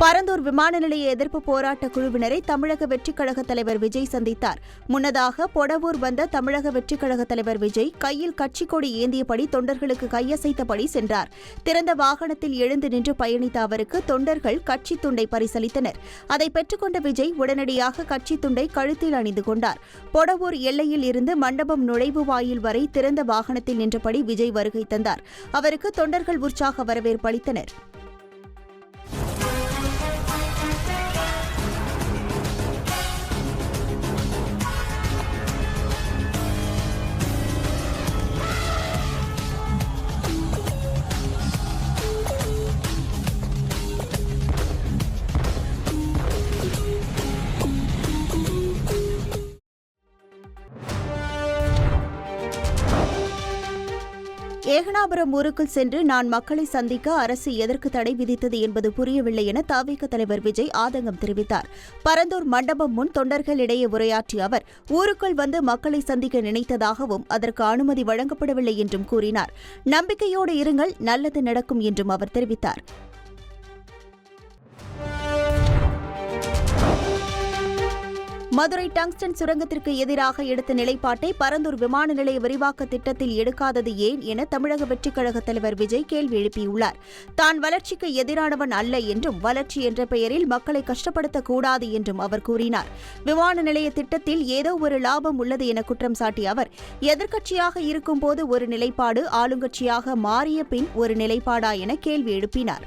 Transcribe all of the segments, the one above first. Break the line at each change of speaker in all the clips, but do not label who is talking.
பரந்தூர் விமான நிலைய எதிர்ப்பு போராட்ட குழுவினரை தமிழக வெற்றிக் கழக தலைவர் விஜய் சந்தித்தார். முன்னதாக பொடவூர் வந்த தமிழக வெற்றிக் கழக தலைவர் விஜய் கையில் கட்சிக் கொடி ஏந்தியபடி தொண்டர்களுக்கு கையசைத்தபடி சென்றார். திறந்த வாகனத்தில் எழுந்து நின்று பயணித்த அவருக்கு தொண்டர்கள் கட்சி துண்டை பரிசளித்தனர். அதை பெற்றுக்கொண்ட விஜய் உடனடியாக கட்சி துண்டை கழுத்தில் அணிந்து கொண்டார். பொடவூர் எல்லையில் இருந்து மண்டபம் நுழைவு வாயில் வரை திறந்த வாகனத்தில் நின்றபடி விஜய் வருகை தந்தார். அவருக்கு தொண்டர்கள் உற்சாக வரவேற்பு அளித்தனர். ஏகனாபுரம் ஊருக்குள் சென்று நான் மக்களை சந்திக்க அரசு எதற்கு தடை விதித்தது என்பது புரியவில்லை என தவிக தலைவர் விஜய் ஆதங்கம் தெரிவித்தார். பரந்தூர் மண்டபம் முன் தொண்டர்களிடையே உரையாற்றிய அவர் ஊருக்குள் வந்து மக்களை சந்திக்க நினைத்ததாகவும் அதற்கு அனுமதி வழங்கப்படவில்லை என்றும் கூறினார். நம்பிக்கையோடு இருங்கள், நல்லது நடக்கும் என்றும் அவர் தெரிவித்தார். மதுரை டங்ஸ்டன் சுரங்கத்திற்கு எதிராக எடுத்த நிலைப்பாட்டை பரந்தூர் விமான நிலைய விரிவாக்க திட்டத்தில் எடுக்காதது ஏன் என தமிழக வெற்றிக் கழக தலைவர் விஜய் கேள்வி எழுப்பியுள்ளார். தான் வளர்ச்சிக்கு எதிரானவன் அல்ல என்றும் வளர்ச்சி என்ற பெயரில் மக்களை கஷ்டப்படுத்தக்கூடாது என்றும் அவர் கூறினார். விமான நிலைய திட்டத்தில் ஏதோ ஒரு லாபம் உள்ளது என குற்றம் சாட்டிய அவர் எதிர்க்கட்சியாக இருக்கும்போது ஒரு நிலைப்பாடு, ஆளுங்கட்சியாக மாறிய பின் ஒரு நிலைப்பாடா என கேள்வி எழுப்பினார்.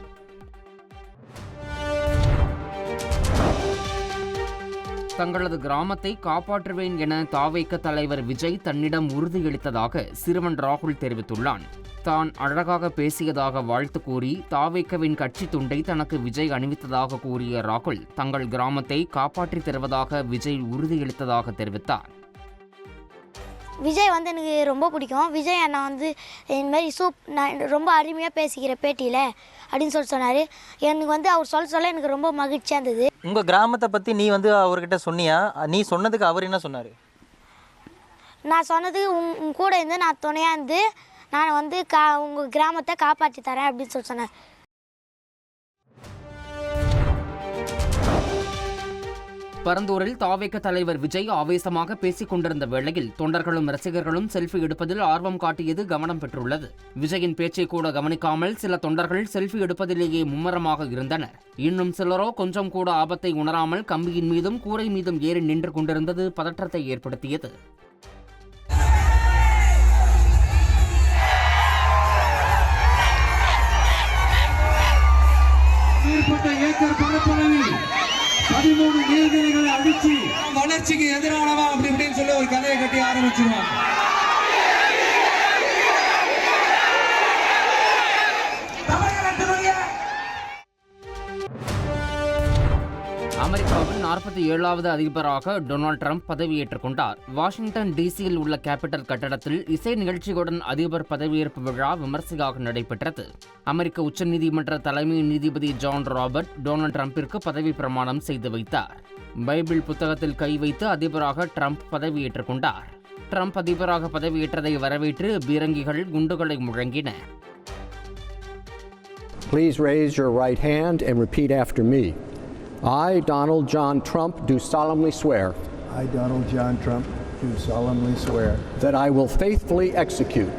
தங்களது கிராமத்தை காப்பாற்றுவேன் என தாவேக தலைவர் விஜய் தன்னிடம் உறுதியளித்ததாக சிறுவன் ராகுல் தெரிவித்துள்ளான். தான் அழகாக பேசியதாக வாழ்த்து கூறி தாவேகவின் கட்சி துண்டை தனக்கு விஜய் அணிவித்ததாக கூறிய ராகுல் தங்கள் கிராமத்தை காப்பாற்றித் தருவதாக விஜய் உறுதியளித்ததாக தெரிவித்தார்.
விஜய் எனக்கு ரொம்ப பிடிக்கும். விஜய் அண்ணா இந்த மாதிரி நான் ரொம்ப அருமையாக பேசிக்கிற பேட்டியில் அப்படின்னு சொன்னார். எனக்கு அவர் சொல்ல எனக்கு ரொம்ப மகிழ்ச்சியாக இருந்தது.
உங்கள் கிராமத்தை பற்றி நீ அவர்கிட்ட சொன்னியா? நீ சொன்னதுக்கு அவர் என்ன சொன்னார்?
நான் சொன்னதுக்கு உன் கூட இருந்து நான் துணையாக இருந்து நான் உங்கள் கிராமத்தை காப்பாற்றி தரேன் அப்படின்னு சொன்னேன்.
பரந்தூரில் தாவேக தலைவர் விஜய் ஆவேசமாக பேசிக் கொண்டிருந்த வேளையில் தொண்டர்களும் ரசிகர்களும் செல்ஃபி எடுப்பதில் ஆர்வம் காட்டியது கவனம் பெற்றுள்ளது. விஜயின் பேச்சை கூட கவனிக்காமல் சில தொண்டர்கள் செல்ஃபி எடுப்பதிலேயே மும்மரமாக இருந்தனர். இன்னும் சிலரோ கொஞ்சம் கூட ஆபத்தை உணராமல் கம்பியின் மீதும் கூரை மீதும் ஏறி நின்று கொண்டிருந்தது பதற்றத்தை ஏற்படுத்தியது.
நீர்நிலைகளை அடிச்சு வளர்ச்சிக்கு எதிரானவா அப்படின்னு சொல்லி ஒரு கதையை கட்டி ஆரம்பிச்சிருவாங்க.
அமெரிக்காவின் 47வது அதிபராக டொனால்ட் ட்ரம்ப் பதவியேற்றுக் கொண்டார். வாஷிங்டன் டிசியில் உள்ள கேபிட்டல் கட்டடத்தில் இசை நிகழ்ச்சிகளுடன் அதிபர் பதவியேற்பு விழா விமர்சையாக நடைபெற்றது. அமெரிக்க உச்சநீதிமன்ற தலைமை நீதிபதி ஜான் ராபர்ட் டொனால்ட் ட்ரம்பிற்கு பதவி பிரமாணம் செய்து வைத்தார். பைபிள் புத்தகத்தில் கை வைத்து அதிபராக ட்ரம்ப் பதவியேற்றுக் கொண்டார். ட்ரம்ப் அதிபராக பதவியேற்றதை வரவேற்று பீரங்கிகள் குண்டுகளை முழங்கின.
Please raise your right hand and repeat after me. I, Donald John Trump, do solemnly swear.
I, Donald John Trump, do solemnly swear.
That I will faithfully execute.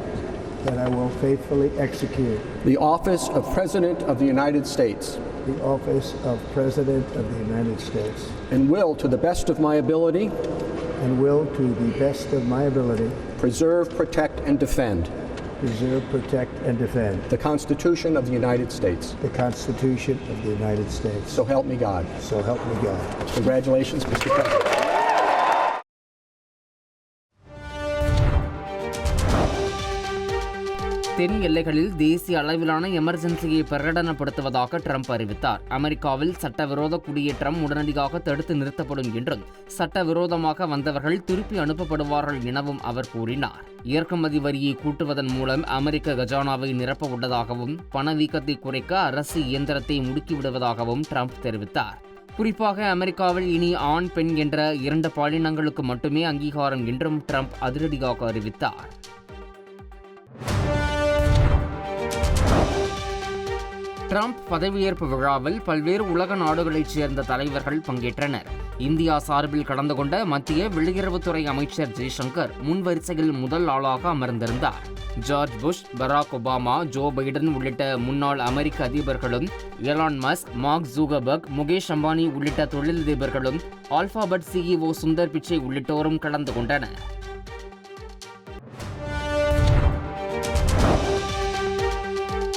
That I will faithfully execute.
The office of President of the United States.
The office of President of the United States.
And will, to the best of my ability.
And will, to the best of my ability.
Preserve, protect, and defend.
Preserve, protect, and defend.
The Constitution of the United States.
The Constitution of the United States.
So help me God.
So help me God.
Congratulations, Mr. President.
தென் எல்லைகளில் தேசிய அளவிலான எமர்ஜென்சியை பிரகடனப்படுத்துவதாக Trump அறிவித்தார். அமெரிக்காவில் சட்டவிரோத குடியேற்றம் உடனடியாக தடுத்து நிறுத்தப்படும் என்றும் சட்டவிரோதமாக வந்தவர்கள் திருப்பி அனுப்பப்படுவார்கள் எனவும் அவர் கூறினார். இறக்குமதி வரியை கூட்டுவதன் மூலம் அமெரிக்க கஜானாவை நிரப்ப உள்ளதாகவும் பணவீக்கத்தை குறைக்க அரசு இயந்திரத்தை முடுக்கிவிடுவதாகவும் ட்ரம்ப் தெரிவித்தார். குறிப்பாக அமெரிக்காவில் இனி ஆண், பெண் என்ற 2 பாலினங்களுக்கு மட்டுமே அங்கீகாரம் என்றும் ட்ரம்ப் அதிரடியாக அறிவித்தார். ட்ரம்ப் பதவியேற்பு விழாவில் பல்வேறு உலக நாடுகளைச் சேர்ந்த தலைவர்கள் பங்கேற்றனர். இந்தியா சார்பில் கலந்து கொண்ட மத்திய வெளியுறவுத்துறை அமைச்சர் ஜெய்சங்கர் முன்வரிசையில் முதல் ஆளாக அமர்ந்திருந்தார். George Bush, Barack Obama, Joe Biden உள்ளிட்ட முன்னாள் அமெரிக்க அதிபர்களும், Elon Musk, Mark Zuckerberg, Mukesh Ambani உள்ளிட்ட தொழிலதிபர்களும், ஆல்பாபெட் CEO சுந்தர் பிச்சை உள்ளிட்டோரும் கலந்து கொண்டனர்.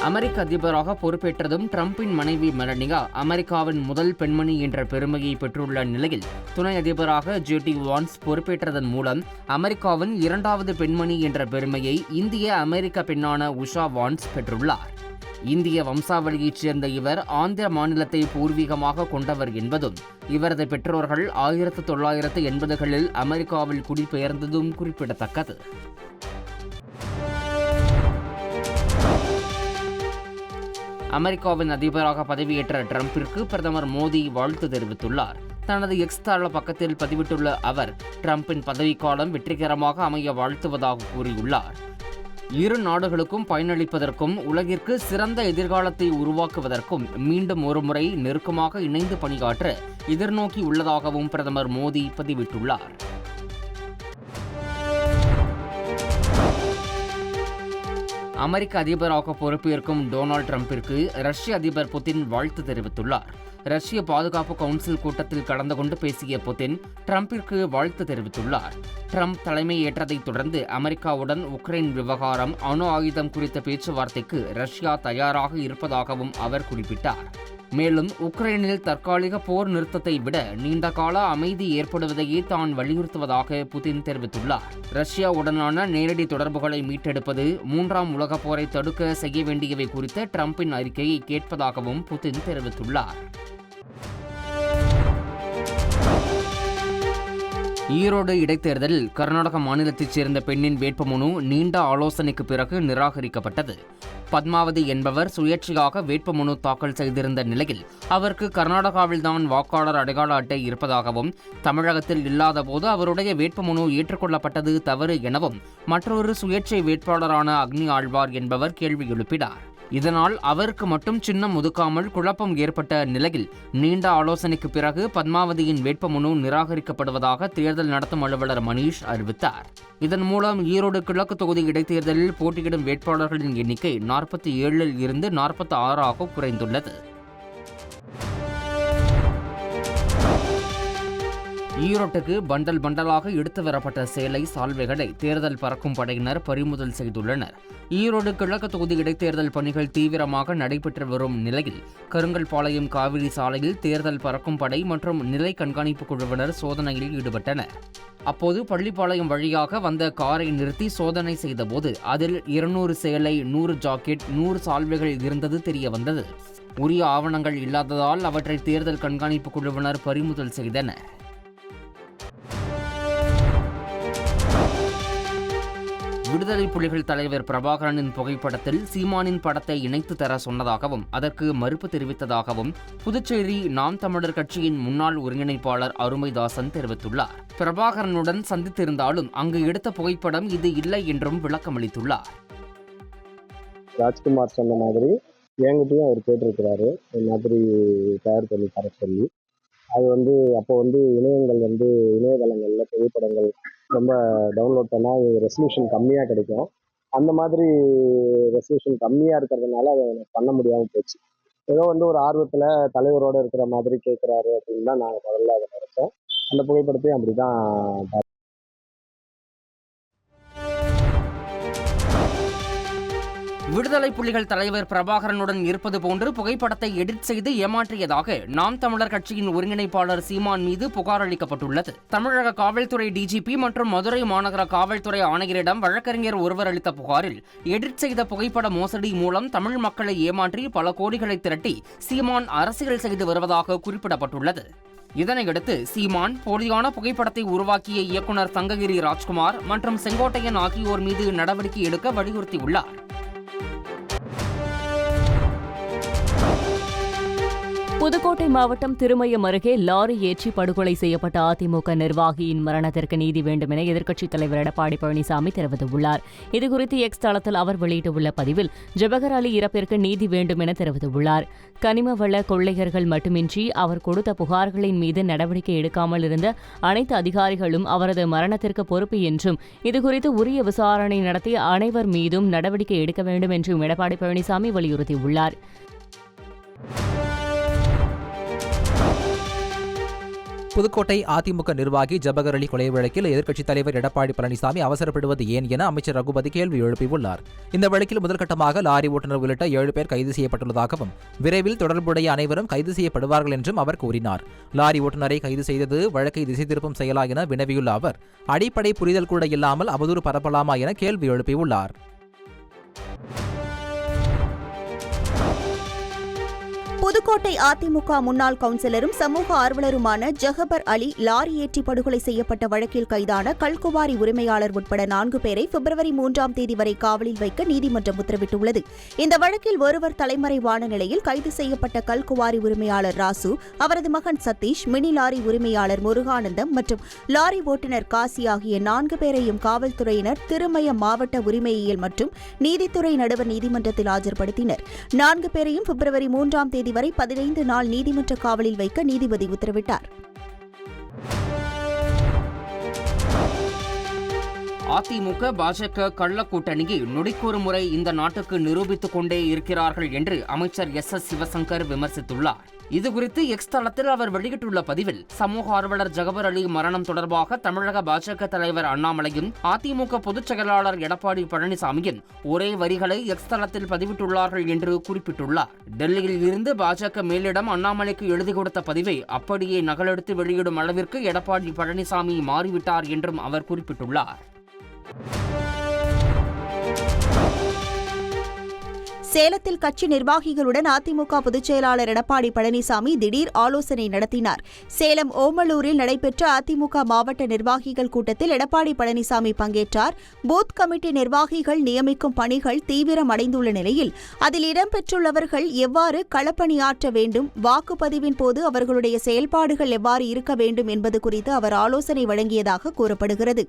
அமெரிக்க அதிபராக பொறுப்பேற்றதும் ட்ரம்பின் மனைவி மெலனியா அமெரிக்காவின் முதல் பெண்மணி என்ற பெருமையை பெற்றுள்ள நிலையில், துணை அதிபராக JD வான்ஸ் பொறுப்பேற்றதன் மூலம் அமெரிக்காவின் 2வது பெண்மணி என்ற பெருமையை இந்திய அமெரிக்க பெண்ணான உஷா வான்ஸ் பெற்றுள்ளார். இந்திய வம்சாவளியைச் சேர்ந்த இவர் ஆந்திர மாநிலத்தை பூர்வீகமாக கொண்டவர் என்பதும், இவரது பெற்றோர்கள் 1980களில் அமெரிக்காவில் குடிபெயர்ந்ததும் குறிப்பிடத்தக்கது. அமெரிக்காவின் அதிபராக பதவியேற்ற ட்ரம்பிற்கு பிரதமர் மோடி வாழ்த்து தெரிவித்துள்ளார். தனது எக்ஸ் தள பக்கத்தில் பதிவிட்டுள்ள அவர், ட்ரம்பின் பதவிக்காலம் வெற்றிகரமாக அமைய வாழ்த்துவதாக கூறியுள்ளார். இரு நாடுகளுக்கும் பயனளிப்பதற்கும் உலகிற்கு சிறந்த எதிர்காலத்தை உருவாக்குவதற்கும் மீண்டும் ஒருமுறை நெருக்கமாக இணைந்து பணியாற்ற எதிர்நோக்கி உள்ளதாகவும் பிரதமர் மோடி பதிவிட்டுள்ளார். அமெரிக்க அதிபராக பொறுப்பேற்கும் டொனால்டு ட்ரம்பிற்கு ரஷ்ய அதிபர் புதின் வாழ்த்து தெரிவித்துள்ளார். ரஷ்ய பாதுகாப்பு கவுன்சில் கூட்டத்தில் கலந்து கொண்டு பேசிய புதின் ட்ரம்பிற்கு வாழ்த்து தெரிவித்துள்ளார். ட்ரம்ப் தலைமையேற்றதைத் தொடர்ந்து அமெரிக்காவுடன் உக்ரைன் விவகாரம், அணு ஆயுதம் குறித்த பேச்சுவார்த்தைக்கு ரஷ்யா தயாராக இருப்பதாகவும் அவர் குறிப்பிட்டார். மேலும் உக்ரைனில் தற்காலிக போர் நிறுத்தத்தை விட நீண்டகால அமைதி ஏற்படுவதையே தான் வலியுறுத்துவதாக புதின் தெரிவித்துள்ளார். ரஷ்யாவுடனான நேரடி தொடர்புகளை மீட்டெடுப்பது, 3ஆம் உலகப் போரை தடுக்க செய்ய வேண்டியவை குறித்த ட்ரம்பின் அறிக்கையை கேட்பதாகவும் புதின் தெரிவித்துள்ளார். ஈரோடு இடைத்தேர்தலில் கர்நாடக மாநிலத்தைச் சேர்ந்த பெண்ணின் வேட்புமனு நீண்ட ஆலோசனைக்கு பிறகு நிராகரிக்கப்பட்டது. பத்மாவதி என்பவர் சுயேட்சையாக வேட்புமனு தாக்கல் செய்திருந்த நிலையில் அவருக்கு கர்நாடகாவில்தான் வாக்காளர் அடையாள அட்டை இருப்பதாகவும், தமிழகத்தில் இல்லாதபோது அவருடைய வேட்புமனு ஏற்றுக்கொள்ளப்பட்டது தவறு எனவும் மற்றொரு சுயேட்சை வேட்பாளரான அக்னி ஆழ்வார் என்பவர் கேள்வி எழுப்பினார். இதனால் அவருக்கு மட்டும் சின்னம் ஒதுக்காமல் குழப்பம் ஏற்பட்ட நிலையில் நீண்ட ஆலோசனைக்கு பிறகு பத்மாவதியின் வேட்புமனு நிராகரிக்கப்படுவதாக தேர்தல் நடத்தும் அலுவலர் மணீஷ் அறிவித்தார். இதன் மூலம் ஈரோடு கிழக்கு தொகுதி இடைத்தேர்தலில் போட்டியிடும் வேட்பாளர்களின் எண்ணிக்கை 47 இருந்து 46 குறைந்துள்ளது. ஈரோட்டுக்கு பண்டல் பண்டலாக எடுத்து வரப்பட்ட சேலை, சால்வைகளை தேர்தல் பறக்கும் படையினர் பறிமுதல் செய்துள்ளனர். ஈரோடு கிழக்கு தொகுதி இடைத்தேர்தல் பணிகள் தீவிரமாக நடைபெற்று வரும் நிலையில் கருங்கல்பாளையம் காவிரி சாலையில் தேர்தல் பறக்கும் படை மற்றும் நிலை கண்காணிப்பு குழுவினர் சோதனையில் ஈடுபட்டனர். அப்போது பள்ளிப்பாளையம் வழியாக வந்த காரை நிறுத்தி சோதனை செய்தபோது அதில் 200 சேலை, 100 ஜாக்கெட், 100 சால்வைகள் இருந்தது தெரிய வந்தது. உரிய ஆவணங்கள் இல்லாததால் அவற்றை தேர்தல் கண்காணிப்பு குழுவினர் பறிமுதல் செய்தனர். விடுதலை புலிகள் தலைவர் பிரபாகரனின் புகைப்படத்தில் சீமானின் படத்தை இணைத்து தர சொன்னதாகவும் அதற்கு மறுப்பு தெரிவித்ததாகவும் புதுச்சேரி நாம் தமிழர் கட்சியின் முன்னாள் ஒருங்கிணைப்பாளர் அருமைதாசன் தெரிவித்துள்ளார். பிரபாகரனுடன் சந்தித்திருந்தாலும் அங்கு எடுத்த புகைப்படம் இது இல்லை என்றும் விளக்கமளித்துள்ளார்.
ராஜ்குமார் சொன்ன மாதிரி என்கிட்டயும் அவர் கேட்டிருக்கிறாரு, இந்த மாதிரி தயார் பண்ணி தர சொல்லி. அது அப்போ இணையதளங்களில் புகைப்படங்கள் ரொம்ப டவுன்லோட் பண்ணால் ரெசல்யூஷன் கம்மியாக கிடைக்கும். அந்த மாதிரி ரெசல்யூஷன் கம்மியாக இருக்கிறதுனால அதை எனக்கு பண்ண முடியாமல் போச்சு. ஏதோ ஒரு ஆர்வத்தில் தலைவரோடு இருக்கிற மாதிரி கேட்குறாரு அப்படின்னு தான் நான் முதல்ல அதை நினைச்சேன். அந்த புகைப்படத்தையும் அப்படி தான்.
விடுதலை புலிகள் தலைவர் பிரபாகரனுடன் இருப்பது போன்று புகைப்படத்தை எடிட் செய்து ஏமாற்றியதாக நாம் தமிழர் கட்சியின் ஒருங்கிணைப்பாளர் சீமான் மீது புகார் அளிக்கப்பட்டுள்ளது. தமிழக காவல்துறை DGP மற்றும் மதுரை மாநகர காவல்துறை ஆணையரிடம் வழக்கறிஞர் ஒருவர் அளித்த புகாரில் எடிட் செய்த புகைப்பட மோசடி மூலம் தமிழ் மக்களை ஏமாற்றி பல கோடிகளை திரட்டி சீமான் அரசியல் செய்து வருவதாக குறிப்பிடப்பட்டுள்ளது. இதனையடுத்து சீமான் போலியான புகைப்படத்தை உருவாக்கிய இயக்குனர் சங்ககிரி ராஜ்குமார் மற்றும் செங்கோட்டையன் ஆகியோர் மீது நடவடிக்கை எடுக்க வலியுறுத்தியுள்ளார்.
புதுக்கோட்டை மாவட்டம் திருமயம் அருகே லாரி ஏற்றி படுகொலை செய்யப்பட்ட அதிமுக நிர்வாகியின் மரணத்திற்கு நீதி வேண்டும் என எதிர்க்கட்சித் தலைவர் எடப்பாடி பழனிசாமி தெரிவித்துள்ளார். இதுகுறித்து எக்ஸ் தளத்தில் அவர் வெளியிட்டுள்ள பதிவில் ஜபகர் அலி இறப்பிற்கு நீதி வேண்டும் என தெரிவித்துள்ளார். கனிம வள கொள்ளையர்கள் மட்டுமின்றி அவர் கொடுத்த புகார்களின் மீது நடவடிக்கை எடுக்காமல் இருந்த அனைத்து அதிகாரிகளும் அவரது மரணத்திற்கு பொறுப்பு என்றும் இதுகுறித்து உரிய விசாரணை நடத்தி அனைவர் மீதும் நடவடிக்கை எடுக்க வேண்டும் என்றும் எடப்பாடி பழனிசாமி வலியுறுத்தியுள்ளார்.
புதுக்கோட்டை அதிமுக நிர்வாகி ஜபகர் அலி கொலை வழக்கில் எதிர்க்கட்சித் தலைவர் எடப்பாடி பழனிசாமி அவசரப்படுவது ஏன் என அமைச்சர் ரகுபதி கேள்வி எழுப்பியுள்ளார். இந்த வழக்கில் முதல்கட்டமாக லாரி ஓட்டுநர் உள்ளிட்ட 7 பேர் கைது செய்யப்பட்டுள்ளதாகவும் விரைவில் தொடர்புடைய அனைவரும் கைது செய்யப்படுவார்கள் என்றும் அவர் கூறினார். லாரி ஓட்டுநரை கைது செய்தது வழக்கை திசை திருப்பும் செயலா என வினவியுள்ள அவர் அடிப்படை புரிதல் கூட இல்லாமல் அவதூறு பரப்பலாமா என கேள்வி எழுப்பியுள்ளார்.
புதுக்கோட்டை அதிமுக முன்னாள் கவுன்சிலரும் சமூக ஆர்வலருமான ஜஹபர் அலி லாரி ஏற்றி படுகொலை செய்யப்பட்ட வழக்கில் கைதான கல்குவாரி உரிமையாளர் உட்பட 4 பேரை பிப்ரவரி 3ஆம் தேதி வரை காவலில் வைக்க நீதிமன்றம் உத்தரவிட்டுள்ளது. இந்த வழக்கில் ஒருவர் தலைமறைவான நிலையில் கைது செய்யப்பட்ட கல்குவாரி உரிமையாளர் ராசு, அவரது மகன் சதீஷ், மினி லாரி உரிமையாளர் முருகானந்தம் மற்றும் லாரி ஓட்டுநர் காசி ஆகிய 4 பேரையும் காவல்துறையினர் திருமயம் மாவட்ட உரிமையியல் மற்றும் நீதித்துறை நடுவர் நீதிமன்றத்தில் ஆஜர்படுத்தினர். 4 பேரையும் பிப்ரவரி 3ஆம் தேதி வரை 15 நாள் நீதிமன்ற காவலில் வைக்க நீதிபதி உத்தரவிட்டார்.
அதிமுக பாஜக கள்ள கூட்டணியை நொடிக்கொரு முறை இந்த நாட்டுக்கு நிரூபித்துக் கொண்டே இருக்கிறார்கள் என்று அமைச்சர் எஸ். சிவசங்கர் விமர்சித்துள்ளார். இதுகுறித்து எக்ஸ் தளத்தில் அவர் வெளியிட்டுள்ள பதிவில் சமூக ஆர்வலர் ஜகபர் அலி மரணம் தொடர்பாக தமிழக பாஜக தலைவர் அண்ணாமலையும் அதிமுக பொதுச் செயலாளர் எடப்பாடி பழனிசாமியும் ஒரே வரிகளை எக்ஸ் தளத்தில் பதிவிட்டுள்ளார்கள் என்று குறிப்பிட்டுள்ளார். டெல்லியில் இருந்து பாஜக மேலிடம் அண்ணாமலைக்கு எழுதி கொடுத்த பதிவை அப்படியே நகலெடுத்து வெளியிடும் அளவிற்கு எடப்பாடி பழனிசாமி மாறிவிட்டார் என்றும் அவர் குறிப்பிட்டுள்ளார்.
சேலத்தில் கட்சி நிர்வாகிகளுடன் அதிமுக பொதுச் செயலாளர் எடப்பாடி பழனிசாமி திடீர் ஆலோசனை நடத்தினார். சேலம் ஓமலூரில் நடைபெற்ற அதிமுக மாவட்ட நிர்வாகிகள் கூட்டத்தில் எடப்பாடி பழனிசாமி பங்கேற்றார். பூத் கமிட்டி நிர்வாகிகள் நியமிக்கும் பணிகள் தீவிரமடைந்துள்ள நிலையில் அதில் இடம்பெற்றுள்ளவர்கள் எவ்வாறு களப்பணியாற்ற வேண்டும், வாக்குப்பதிவின் போது அவர்களுடைய செயல்பாடுகள் எவ்வாறு இருக்க வேண்டும் என்பது குறித்து அவர் ஆலோசனை வழங்கியதாக கூறப்படுகிறது.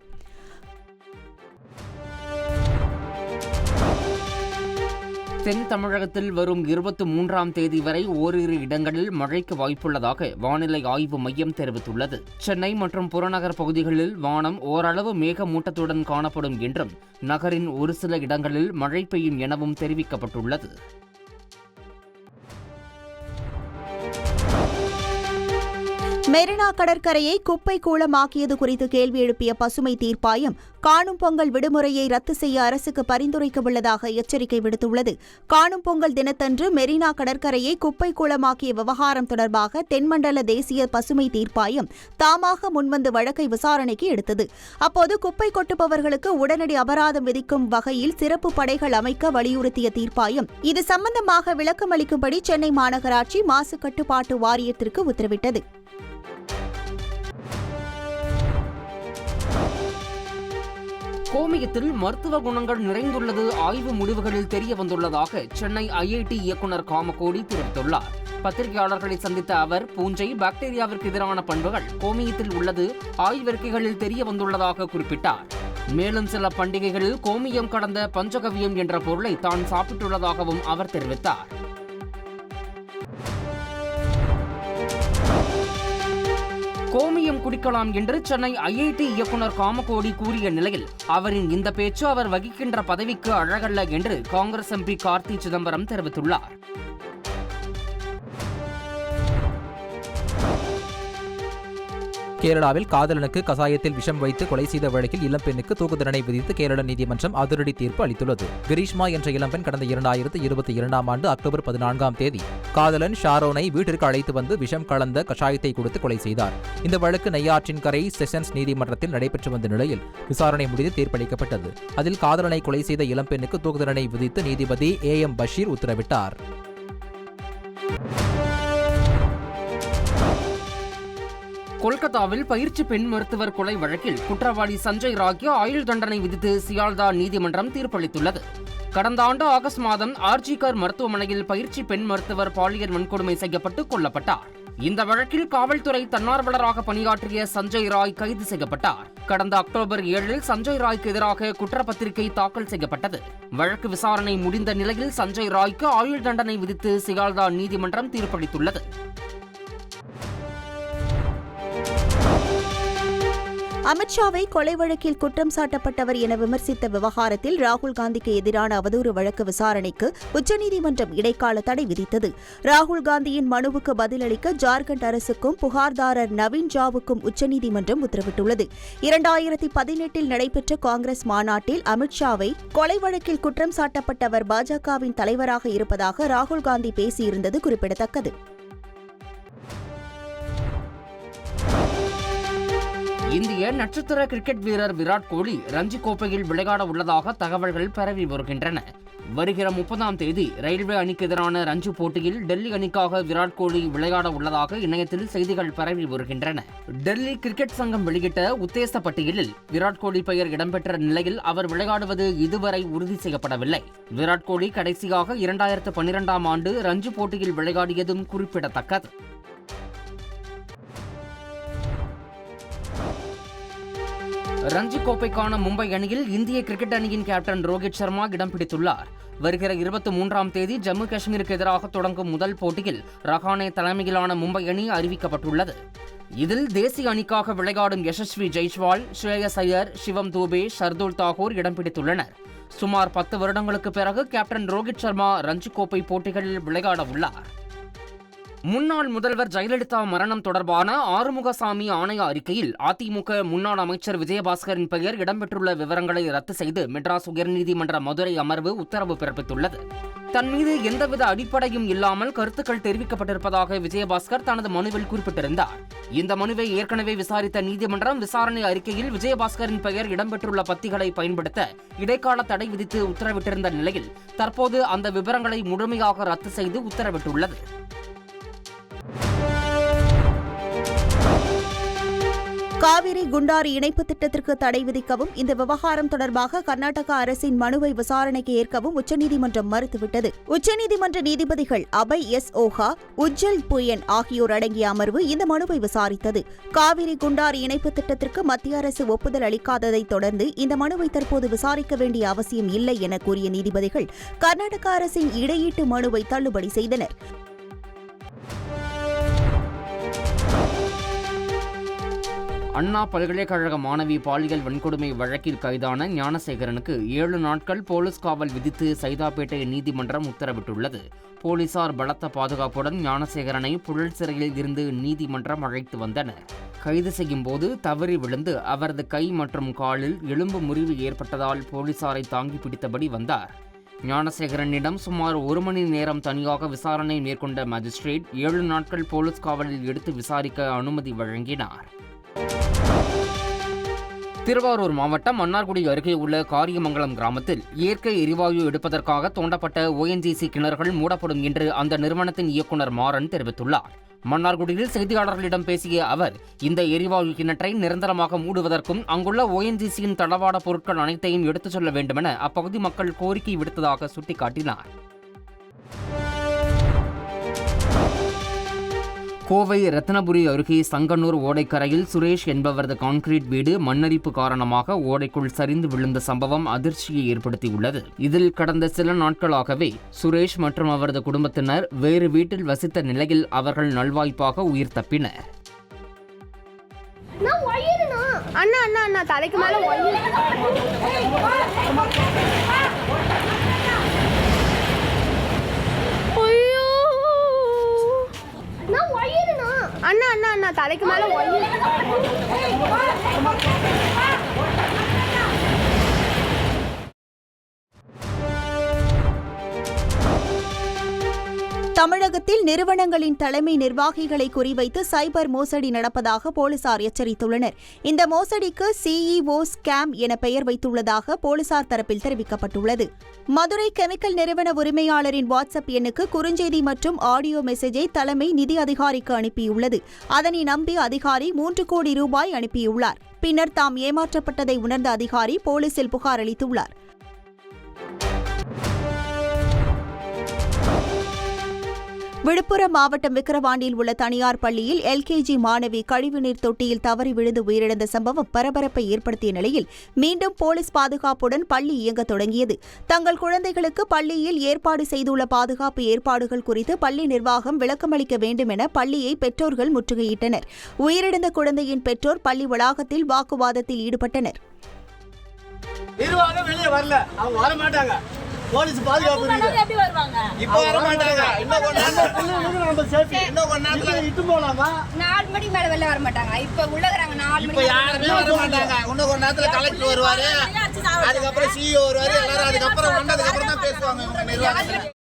தென் தமிழகத்தில் வரும் 23ஆம் தேதி வரை ஓரிரு இடங்களில் மழைக்கு வாய்ப்புள்ளதாக வானிலை ஆய்வு மையம் தெரிவித்துள்ளது. சென்னை மற்றும் புறநகர் பகுதிகளில் வானம் ஓரளவு மேகமூட்டத்துடன் காணப்படும் என்றும் நகரின் ஒரு சில இடங்களில் மழை பெய்யும் எனவும் தெரிவிக்கப்பட்டுள்ளது.
மெரினா கடற்கரையை குப்பை கூளமாக்கியது குறித்து கேள்வி எழுப்பிய பசுமை தீர்ப்பாயம் காணும் பொங்கல் விடுமுறையை ரத்து செய்ய அரசுக்கு பரிந்துரைக்கவுள்ளதாக எச்சரிக்கை விடுத்துள்ளது. காணும் பொங்கல் தினத்தன்று மெரினா கடற்கரையை குப்பை கூளமாக்கிய விவகாரம் தொடர்பாக தென்மண்டல தேசிய பசுமை தீர்ப்பாயம் தாமாக முன்வந்து வழக்கை விசாரணைக்கு எடுத்தது. அப்போது குப்பை கொட்டுபவர்களுக்கு உடனடி அபராதம் விதிக்கும் வகையில் சிறப்பு படைகள் அமைக்க வலியுறுத்திய தீர்ப்பாயம் இது சம்பந்தமாக விளக்கமளிக்கும்படி சென்னை மாநகராட்சி மாசு கட்டுப்பாட்டு வாரியத்திற்கு உத்தரவிட்டது.
கோமியத்தில் மருத்துவ குணங்கள் நிறைந்துள்ளது ஆய்வு முடிவுகளில் தெரிய வந்துள்ளதாக சென்னை ஐஐடி இயக்குநர் காமகோடி தெரிவித்துள்ளார். பத்திரிகையாளர்களை சந்தித்த அவர் பூஞ்சை பாக்டீரியாவிற்கு எதிரான பண்புகள் கோமியத்தில் உள்ளது ஆய்வறிக்கைகளில் தெரிய வந்துள்ளதாக குறிப்பிட்டார். மேலும் சில பண்டிகைகளில் கோமியம் கடந்த பஞ்சகவியம் என்ற பொருளை தான் சாப்பிட்டுள்ளதாகவும் அவர் தெரிவித்தார். கோமியம் குடிக்கலாம் என்று சென்னை ஐஐடி இயக்குநர் காமகோடி கூறிய நிலையில் அவரின் இந்த பேச்சு அவர் வகிக்கின்ற பதவிக்கு அழகல்ல என்று காங்கிரஸ் எம்பி கார்த்தி சிதம்பரம் தெரிவித்துள்ளார்.
கேரளாவில் காதலனுக்கு கசாயத்தில் விஷம் வைத்து கொலை செய்த வழக்கில் இளம்பெண்ணுக்கு தூக்கு தண்டனை விதித்து கேரள நீதிமன்றம் அதிரடி தீர்ப்பு அளித்துள்ளது. கிரீஷ்மா என்ற இளம்பெண் கடந்த 2022ஆம் ஆண்டு அக்டோபர் 14ஆம் தேதி காதலன் ஷாரோனை வீட்டிற்கு அழைத்து வந்து விஷம் கலந்த கஷாயத்தை கொடுத்து கொலை செய்தார். இந்த வழக்கு நெய்யாற்றின் கரை செஷன்ஸ் நீதிமன்றத்தில் நடைபெற்று வந்த நிலையில் விசாரணை முடிந்து தீர்ப்பளிக்கப்பட்டது. அதில் காதலனை கொலை செய்த இளம்பெண்ணுக்கு தூக்கு தண்டனை விதித்து நீதிபதி AM பஷீர் உத்தரவிட்டார்.
கொல்கத்தாவில் பயிற்சி பெண் மருத்துவர் கொலை வழக்கில் குற்றவாளி சஞ்சய் ராய்க்கு ஆயுள் தண்டனை விதித்து சியால்தா நீதிமன்றம் தீர்ப்பளித்துள்ளது. கடந்த ஆண்டு ஆகஸ்ட் மாதம் ஆர்ஜிகர் மருத்துவமனையில் பயிற்சி பெண் மருத்துவர் பாலியல் வன்கொடுமை செய்யப்பட்டு கொல்லப்பட்டார். இந்த வழக்கில் காவல்துறை தன்னார்வலராக பணியாற்றிய சஞ்சய் ராய் கைது செய்யப்பட்டார். கடந்த அக்டோபர் 7 சஞ்சய் ராய்க்கு எதிராக குற்றப்பத்திரிகை தாக்கல் செய்யப்பட்டது. வழக்கு விசாரணை முடிந்த நிலையில் சஞ்சய் ராய்க்கு ஆயுள் தண்டனை விதித்து சியால்தா நீதிமன்றம் தீர்ப்பளித்துள்ளது.
அமித்ஷாவை கொலை வழக்கில் குற்றம் சாட்டப்பட்டவர் என விமர்சித்த விவகாரத்தில் ராகுல் காந்திக்கு எதிரான அவதூறு வழக்கு விசாரணைக்கு உச்சநீதிமன்றம் இடைக்கால தடை விதித்தது. ராகுல் காந்தியின் மனுவுக்கு பதிலளிக்க ஜார்க்கண்ட் அரசுக்கும் புகார்தாரர் நவீன் ஜாவுக்கும் உச்சநீதிமன்றம் உத்தரவிட்டுள்ளது. 2018 நடைபெற்ற காங்கிரஸ் மாநாட்டில் அமித்ஷாவை கொலை வழக்கில் குற்றம் சாட்டப்பட்டவர் பாஜகவின் தலைவராக இருப்பதாக ராகுல் காந்தி பேசியிருந்தது குறிப்பிடத்தக்கது.
இந்திய நட்சத்திர கிரிக்கெட் வீரர் விராட் கோலி ரஞ்சி கோப்பையில் விளையாட உள்ளதாக தகவல்கள் பரவி வருகின்றன. வருகிற 30ஆம் தேதி ரயில்வே அணிக்கு எதிரான ரஞ்சி போட்டியில் டெல்லி அணிக்காக விராட் கோலி விளையாட உள்ளதாக இணையத்தில் செய்திகள் பரவி வருகின்றன. டெல்லி கிரிக்கெட் சங்கம் வெளியிட்ட உத்தேச பட்டியலில் விராட் கோலி பெயர் இடம்பெற்ற நிலையில் அவர் விளையாடுவது இதுவரை உறுதி செய்யப்படவில்லை. விராட் கோலி கடைசியாக 2012ஆம் ஆண்டு ரஞ்சி போட்டியில் விளையாடியதும் குறிப்பிடத்தக்கது. ரஞ்சி கோப்பைக்கான மும்பை அணியில் இந்திய கிரிக்கெட் அணியின் கேப்டன் ரோஹித் சர்மா இடம் பிடித்துள்ளார். வருகிற 23ஆம் தேதி ஜம்மு காஷ்மீருக்கு எதிராக தொடங்கும் முதல் போட்டியில் ரஹானே தலைமையிலான மும்பை அணி அறிவிக்கப்பட்டுள்ளது. இதில் தேசிய அணிக்காக விளையாடும் யசஸ்வி ஜெய்ஸ்வால், ஸ்ரேயஸ் ஐயர், சிவம் தூபே, ஷர்துல் தாகூர் இடம் பிடித்துள்ளனர். சுமார் 10 வருடங்களுக்கு பிறகு கேப்டன் ரோஹித் சர்மா ரஞ்சி கோப்பை போட்டிகளில் விளையாட உள்ளார். முன்னாள் முதல்வர் ஜெயலலிதா மரணம் தொடர்பான ஆறுமுகசாமி ஆணைய அறிக்கையில் அதிமுக முன்னாள் அமைச்சர் விஜயபாஸ்கரின் பெயர் இடம்பெற்றுள்ள விவரங்களை ரத்து செய்து மெட்ராஸ் உயர்நீதிமன்ற மதுரை அமர்வு உத்தரவு பிறப்பித்துள்ளது. தன் மீது எந்தவித அடிப்படையும் இல்லாமல் கருத்துக்கள் தெரிவிக்கப்பட்டிருப்பதாக விஜயபாஸ்கர் தனது மனுவில் குறிப்பிட்டிருந்தார். இந்த மனுவை ஏற்கனவே விசாரித்த நீதிமன்றம் விசாரணை அறிக்கையில் விஜயபாஸ்கரின் பெயர் இடம்பெற்றுள்ள பத்திகளை பயன்படுத்த இடைக்கால தடை விதித்து உத்தரவிட்டிருந்த நிலையில் தற்போது அந்த விவரங்களை முழுமையாக ரத்து செய்து உத்தரவிட்டுள்ளது.
காவிரி குண்டாறு இணைப்பு திட்டத்திற்கு தடை விதிக்கவும் இந்த விவகாரம் தொடர்பாக கர்நாடக அரசின் மனுவை விசாரணைக்கு ஏற்கவும் உச்சநீதிமன்றம் மறுத்துவிட்டது. உச்சநீதிமன்ற நீதிபதிகள் அபய் எஸ் ஓஹா, உஜ்ஜல் புயன் ஆகியோர் அடங்கிய அமர்வு இந்த மனுவை விசாரித்தது. காவிரி குண்டாறு இணைப்பு திட்டத்திற்கு மத்திய அரசு ஒப்புதல் அளிக்காததை தொடர்ந்து இந்த மனுவை தற்போது விசாரிக்க வேண்டிய அவசியம் இல்லை என கூறிய நீதிபதிகள் கர்நாடக அரசின் இடையீட்டு மனுவை தள்ளுபடி செய்தனர்.
அண்ணா பல்கலைக்கழக மாணவி பாலியல் வன்கொடுமை வழக்கில் கைதான ஞானசேகரனுக்கு 7 நாட்கள் போலீஸ் காவல் விதித்து சைதாப்பேட்டை நீதிமன்றம் உத்தரவிட்டுள்ளது. போலீசார் பலத்த பாதுகாப்புடன் ஞானசேகரனை புழல் சிறையில் இருந்து நீதிமன்றம் அழைத்து வந்தனர். கைது செய்யும் போது தவறி விழுந்து அவரது கை மற்றும் காலில் எலும்பு முறிவு ஏற்பட்டதால் போலீசாரை தாங்கி பிடித்தபடி வந்தார். ஞானசேகரனிடம் சுமார் 1 மணி நேரம் தனியாக விசாரணை மேற்கொண்ட மேஜிஸ்ட்ரேட் 7 நாட்கள் போலீஸ் காவலில் எடுத்து விசாரிக்க அனுமதி வழங்கினார். திருவாரூர் மாவட்டம் மன்னார்குடி அருகே உள்ள காரியமங்கலம் கிராமத்தில் இயற்கை எரிவாயு எடுப்பதற்காக தோண்டப்பட்ட ONGC கிணறுகள் மூடப்படும் என்று அந்த நிறுவனத்தின் இயக்குநர் மாறன் தெரிவித்துள்ளார். மன்னார்குடியில் செய்தியாளர்களிடம் பேசிய அவர், இந்த எரிவாயு கிணற்றை நிரந்தரமாக மூடுவதற்கும் அங்குள்ள ONGCயின் தளவாட பொருட்கள் அனைத்தையும் எடுத்துச் செல்ல வேண்டுமென அப்பகுதி மக்கள் கோரிக்கை விடுத்ததாக சுட்டிக்காட்டினார். கோவை ரத்னபுரி அருகே சங்கனூர் ஓடைக்கரையில் சுரேஷ் என்பவரது கான்கிரீட் வீடு மண்ணரிப்பு காரணமாக ஓடைக்குள் சரிந்து விழுந்த சம்பவம் அதிர்ச்சியை ஏற்படுத்தியுள்ளது. இதில் கடந்த சில நாட்களாகவே சுரேஷ் மற்றும் அவரது குடும்பத்தினர் வேறு வீட்டில் வசித்த நிலையில் அவர்கள் நல்வாய்ப்பாக உயிர் தப்பினர்.
அண்ணா தலைக்கு மேல
தமிழகத்தில் நிறுவனங்களின் தலைமை நிர்வாகிகளை குறிவைத்து சைபர் மோசடி நடப்பதாக போலீசார் எச்சரித்துள்ளனர். இந்த மோசடிக்கு CEO ஸ்கேம் என பெயர் வைத்துள்ளதாக போலீசார் தரப்பில் தெரிவிக்கப்பட்டுள்ளது. மதுரை கெமிக்கல் நிறுவன உரிமையாளரின் வாட்ஸ்அப் எண்ணுக்கு குறுஞ்செய்தி மற்றும் ஆடியோ மெசேஜை தலைமை நிதி அதிகாரிக்கு அனுப்பியுள்ளது. அதனை நம்பி அதிகாரி 3 கோடி ரூபாய் அனுப்பியுள்ளார். பின்னர் தாம் ஏமாற்றப்பட்டதை உணர்ந்த அதிகாரி போலீசில் புகார் அளித்துள்ளார். விழுப்புரம் மாவட்டம் விக்கிரவாண்டியில் உள்ள தனியார் பள்ளியில் எல்கேஜி மாணவி கழிவுநீர் தொட்டியில் தவறி விழுந்து உயிரிழந்த சம்பவம் பரபரப்பை ஏற்படுத்திய நிலையில் மீண்டும் போலீஸ் பாதுகாப்புடன் பள்ளி இயங்கத் தொடங்கியது. தங்கள் குழந்தைகளுக்கு பள்ளியில் ஏற்பாடு செய்துள்ள பாதுகாப்பு ஏற்பாடுகள் குறித்து பள்ளி நிர்வாகம் விளக்கமளிக்க வேண்டும் என பள்ளியை பெற்றோர்கள் முற்றுகையிட்டனர். உயிரிழந்த குழந்தையின் பெற்றோர் பள்ளி வளாகத்தில் வாக்குவாதத்தில் ஈடுபட்டனர்.
போலீஸ் பாதுகாப்பு எப்படி வருவாங்க? இப்போ வர மாட்டாங்க. இன்னும் கொஞ்ச நேரத்துல நம்ம சேஃப்டி. இன்னும் கொஞ்ச நேரத்துல இட்டு போலாமா? 4 மணிக்கு மேல வெளிய வர மாட்டாங்க. இப்போ உள்ளங்கறாங்க 4 மணிக்கு. இப்போ யாருமே வர மாட்டாங்க. இன்னும் கொஞ்ச நேரத்துல கலெக்டர் வருவாரு. அதுக்கு அப்புறம் சிஇஓ வருவாரு. எல்லாரும் அதுக்கு அப்புறம் வந்ததுக்கு அப்புறம் தான் பேசுவாங்க இவங்க நிர்வாகம்.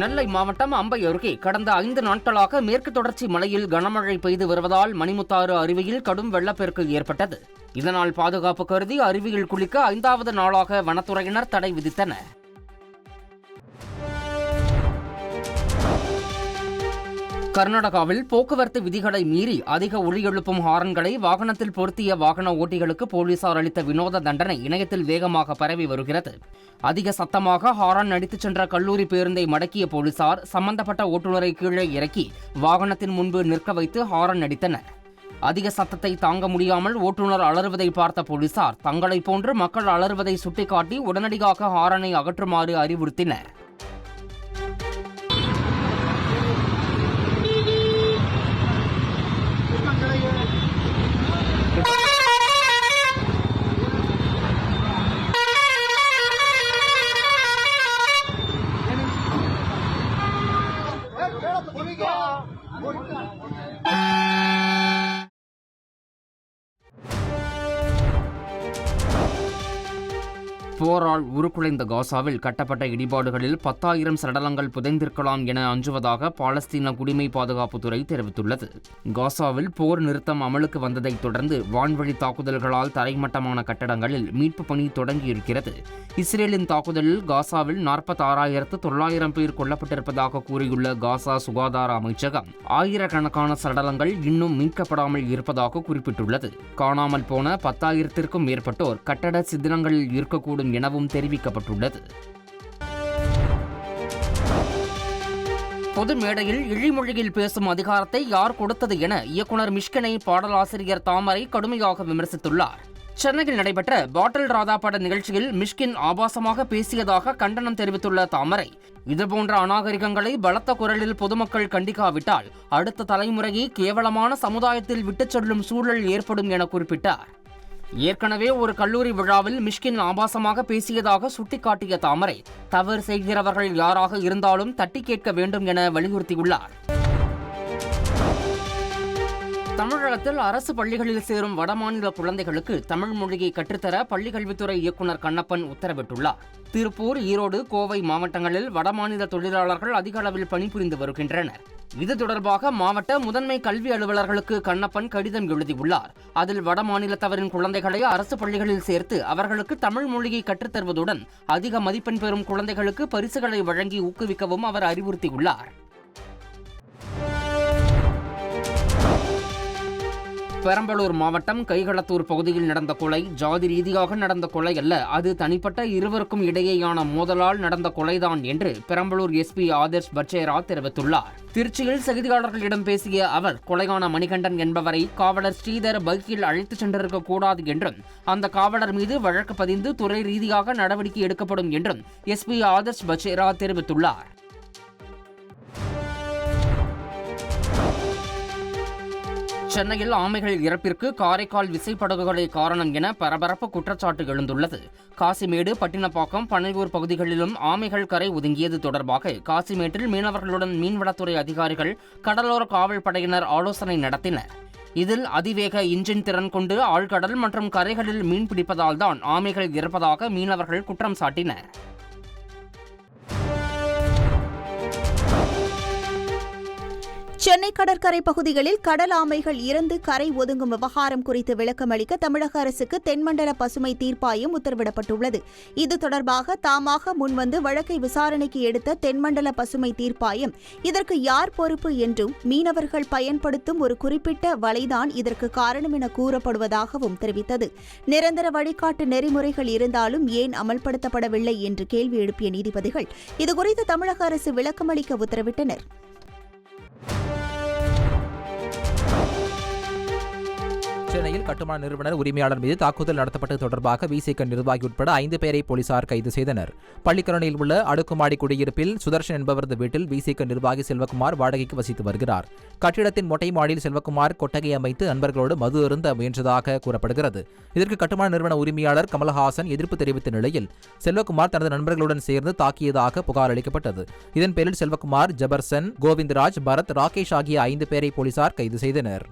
நெல்லை மாவட்டம் அம்பை அருகே கடந்த 5 நாட்களாக மேற்கு தொடர்ச்சி மலையில் கனமழை பெய்து வருவதால் மணிமுத்தாறு அருவியில் கடும் வெள்ளப்பெருக்கு ஏற்பட்டது. இதனால் பாதுகாப்பு கருதி அருவியில் குளிக்க 5வது நாளாக வனத்துறையினர் தடை விதித்தனர். கர்நாடகாவில் போக்குவரத்து விதிகளை மீறி அதிக ஒலி எழுப்பும் ஹாரன்களை வாகனத்தில் பொருத்திய வாகன ஓட்டிகளுக்கு போலீசார் அளித்த வினோத தண்டனை இணையத்தில் வேகமாக பரவி வருகிறது. அதிக சத்தமாக ஹாரன் அடித்துச் சென்ற கல்லூரி பேருந்தை மடக்கிய போலீசார் சம்பந்தப்பட்ட ஓட்டுநரை கீழே இறக்கி வாகனத்தின் முன்பு நிற்க வைத்து ஹாரன் அடித்தனர். அதிக சத்தத்தை தாங்க முடியாமல் ஓட்டுநர் அலறுவதை பார்த்த போலீசார் தங்களைப் போன்று மக்கள் அலறுவதை சுட்டிக்காட்டி உடனடியாக ஹாரனை அகற்றுமாறு அறிவுறுத்தினர். போரால் உருக்குலைந்த காசாவில் கட்டப்பட்ட இடிபாடுகளில் 10,000 சடலங்கள் புதைந்திருக்கலாம் என அஞ்சுவதாக பாலஸ்தீன குடிமை பாதுகாப்புத்துறை தெரிவித்துள்ளது. காசாவில் போர் நிறுத்தம் அமலுக்கு வந்ததைத் தொடர்ந்து வான்வழி தாக்குதல்களால் தரைமட்டமான கட்டடங்களில் மீட்பு பணி தொடங்கியிருக்கிறது. இஸ்ரேலின் தாக்குதலில் காசாவில் 46,900 பேர் கொல்லப்பட்டிருப்பதாக கூறியுள்ள காசா சுகாதார அமைச்சகம் ஆயிரக்கணக்கான சடலங்கள் இன்னும் மீட்கப்படாமல் இருப்பதாக குறிப்பிட்டுள்ளது. காணாமல் போன 10,000த்திற்கும் மேற்பட்டோர் கட்டட சிதிலங்களில் இருக்கக்கூடும் எனவும் தெரிவிக்கப்பட்டுள்ளது. பொது மேடையில் இழிமொழியில் பேசும் அதிகாரத்தை யார் கொடுத்தது என இயக்குனர் மிஷ்கினை பாடலாசிரியர் தாமரை கடுமையாக விமர்சித்துள்ளார். சென்னையில் நடைபெற்ற பாட்டில் ராதா பட நிகழ்ச்சியில் மிஷ்கின் ஆபாசமாக பேசியதாக கண்டனம் தெரிவித்துள்ள தாமரை, இதுபோன்ற அநாகரிகங்களை பலத்த குரலில் பொதுமக்கள் கண்டிக்காவிட்டால் அடுத்த தலைமுறையை கேவலமான சமுதாயத்தில் விட்டுச் செல்லும் சூழல் ஏற்படும் என குறிப்பிட்டார். ஏற்கனவே ஒரு கல்லூரி விழாவில் மிஷ்கின் ஆபாசமாக பேசியதாக சுட்டிக்காட்டிய தாமரை, தவறு செய்கிறவர்கள் யாராக இருந்தாலும் தட்டி கேட்க வேண்டும் என வலியுறுத்தியுள்ளார். தமிழகத்தில் அரசு பள்ளிகளில் சேரும் வடமாநில குழந்தைகளுக்கு தமிழ் மொழியை கற்றுத்தர பள்ளிக்கல்வித்துறை இயக்குநர் கண்ணப்பன் உத்தரவிட்டுள்ளார். திருப்பூர், ஈரோடு, கோவை மாவட்டங்களில் வடமாநில தொழிலாளர்கள் அதிக அளவில் பணிபுரிந்து வருகின்றனர். இது தொடர்பாக மாவட்ட முதன்மை கல்வி அலுவலர்களுக்கு கண்ணப்பன் கடிதம் எழுதியுள்ளார். அதில் வடமாநிலத்தவரின் குழந்தைகளை அரசு பள்ளிகளில் சேர்த்து அவர்களுக்கு தமிழ் மொழியை கற்றுத்தருவதுடன் அதிக மதிப்பெண் பெறும் குழந்தைகளுக்கு பரிசுகளை வழங்கி ஊக்குவிக்கவும் அவர் அறிவுறுத்தியுள்ளார். பெரம்பலூர் மாவட்டம் கைகளத்தூர் பகுதியில் நடந்த கொலை ஜாதி ரீதியாக நடந்த கொலை அல்ல, அது தனிப்பட்ட இருவருக்கும் இடையேயான மோதலால் நடந்த கொலைதான் என்று பெரம்பலூர் எஸ்பி ஆதர்ஷ் பச்சேரா தெரிவித்துள்ளார். திருச்சியில் செய்தியாளர்களிடம் பேசிய அவர், கொலையான மணிகண்டன் என்பவரை காவலர் ஸ்ரீதர் பைக்கில் அழைத்துச் சென்றிருக்க கூடாது என்றும் அந்த காவலர் மீது வழக்கு பதிந்து துறை ரீதியாக நடவடிக்கை எடுக்கப்படும் என்றும் எஸ்பி ஆதர்ஷ் பச்சேரா தெரிவித்துள்ளார். சென்னையில் ஆமைகள் இறப்பிற்கு காரைக்கால் விசைப்படகுகளே காரணம் என பரபரப்பு குற்றச்சாட்டு எழுந்துள்ளது. காசிமேடு, பட்டினப்பாக்கம், பனையூர் பகுதிகளிலும் ஆமைகள் கரை ஒதுங்கியது தொடர்பாக காசிமேட்டில் மீனவர்களுடன் மீன்வளத்துறை அதிகாரிகள், கடலோர காவல் படையினர் ஆலோசனை நடத்தினர். இதில் அதிவேக இன்ஜின் திறன் கொண்டு ஆழ்கடல் மற்றும் கரைகளில் மீன் பிடிப்பதால் தான் ஆமைகள் இறப்பதாக மீனவர்கள் குற்றம் சாட்டினர்.
சென்னை கடற்கரை பகுதிகளில் கடல் ஆமைகள் இறந்து கரை ஒதுங்கும் விவகாரம் குறித்து விளக்கமளிக்க தமிழக அரசுக்கு தென்மண்டல பசுமை தீர்ப்பாயம் உத்தரவிடப்பட்டுள்ளது. இது தொடர்பாக தாமாக முன்வந்து வழக்கை விசாரணைக்கு எடுத்த தென்மண்டல பசுமை தீர்ப்பாயம் இதற்கு யார் பொறுப்பு என்றும் மீனவர்கள் பயன்படுத்தும் ஒரு குறிப்பிட்ட வலைதான் இதற்கு காரணம் என கூறப்படுவதாகவும் தெரிவித்தது. நிரந்தர வழிகாட்டு நெறிமுறைகள் இருந்தாலும் ஏன் அமல்படுத்தப்படவில்லை என்று கேள்வி எழுப்பிய நீதிபதிகள் இதுகுறித்து தமிழக அரசு விளக்கமளிக்க உத்தரவிட்டனர்.
சென்னையில் கட்டுமான நிறுவனர் உரிமையாளர் மீது தாக்குதல் நடத்தப்பட்டது தொடர்பாக விசிக நிர்வாகி உட்பட 5 பேரை போலீசார் கைது செய்தனர். பள்ளிக்கரணையில் உள்ள அடுக்குமாடி குடியிருப்பில் சுதர்ஷன் என்பவரது வீட்டில் விசிக நிர்வாகி செல்வகுமார் வாடகைக்கு வசித்து வருகிறார். கட்டிடத்தின் மொட்டை மாடியில் செல்வகுமார் கொட்டகை அமைத்து நண்பர்களோடு மது அருந்த முயன்றதாக கூறப்படுகிறது. இதற்கு கட்டுமான நிறுவன உரிமையாளர் கமலஹாசன் எதிர்ப்பு தெரிவித்த நிலையில் செல்வகுமார் தனது நண்பர்களுடன் சேர்ந்து தாக்கியதாக புகார் அளிக்கப்பட்டது. இதன் பேரில் செல்வகுமார், ஜபர்சன், கோவிந்தராஜ், பரத், ராகேஷ் ஆகிய 5 பேரை போலீசார் கைது செய்தனர்.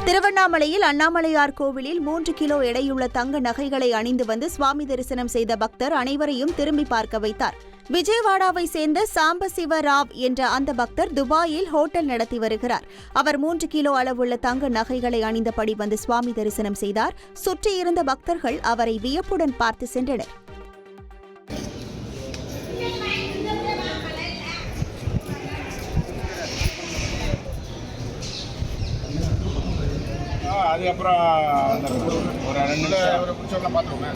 திருவண்ணாமலையில் அண்ணாமலையார் கோவிலில் 3 கிலோ எடையுள்ள தங்க நகைகளை அணிந்து வந்து சுவாமி தரிசனம் செய்த பக்தர் அனைவரையும் திரும்பி பார்க்க வைத்தார். விஜயவாடாவை சேர்ந்த சாம்பசிவ ராவ் என்ற அந்த பக்தர் துபாயில் ஹோட்டல் நடத்தி வருகிறார். அவர் 3 கிலோ அளவுள்ள தங்க நகைகளை அணிந்தபடி வந்து சுவாமி தரிசனம் செய்தார். சுற்றியிருந்த பக்தர்கள் அவரை வியப்புடன் பார்த்து சென்றனர்.
அதுக்கப்புறம் ஒரு 2 நிமிஷம் பார்த்துருவோமே.